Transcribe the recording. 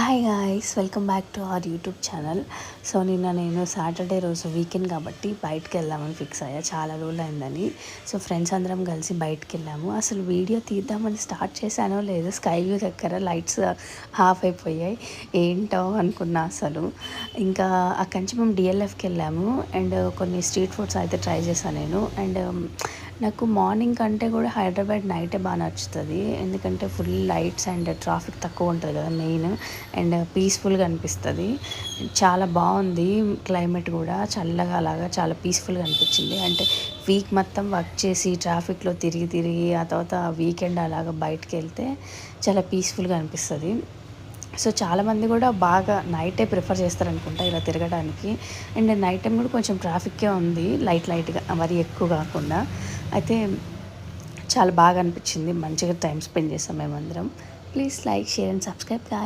Hi guys, welcome back to our YouTube channel. So నేను Saturday రోజు weekend కాబట్టి బయటకు వెళ్దామని ఫిక్స్ అయ్యా. చాలా రోజులు అయిందని. సో ఫ్రెండ్స్ అందరం కలిసి బయటకు వెళ్ళాము. అసలు వీడియో తీద్దామని స్టార్ట్ చేశానో లేదో స్కై వ్యూ దగ్గర లైట్స్ ఆఫ్ అయిపోయాయి. ఏంటో అనుకున్నా అసలు. ఇంకా అక్కడి నుంచి మేము డిఎల్ఎఫ్కి వెళ్ళాము. అండ్ కొన్ని స్ట్రీట్ ఫుడ్స్ అయితే ట్రై చేశాను నేను. అండ్ నాకు మార్నింగ్ కంటే కూడా హైదరాబాద్ నైటే బాగా నచ్చుతుంది. ఎందుకంటే ఫుల్ లైట్స్ అండ్ ట్రాఫిక్ తక్కువ ఉంటుంది కదా మెయిన్. అండ్ పీస్ఫుల్గా అనిపిస్తుంది. చాలా బాగుంది క్లైమేట్ కూడా, చల్లగా అలాగా చాలా పీస్ఫుల్గా అనిపించింది. అంటే వీక్ మొత్తం వర్క్ చేసి ట్రాఫిక్లో తిరిగి ఆ తర్వాత వీకెండ్ అలాగా బయటకు వెళ్తే చాలా పీస్ఫుల్గా అనిపిస్తుంది. సో చాలామంది కూడా బాగా నైటే ప్రిఫర్ చేస్తారనుకుంటా ఇలా తిరగడానికి. అండ్ నైట్ టైం కూడా కొంచెం ట్రాఫిక్కే ఉంది, లైట్గా, మరీ ఎక్కువ కాకుండా. అయితే చాలా బాగా అనిపించింది. మంచిగా టైం స్పెండ్ చేస్తాం మేమందరం. Please like, share and subscribe guys.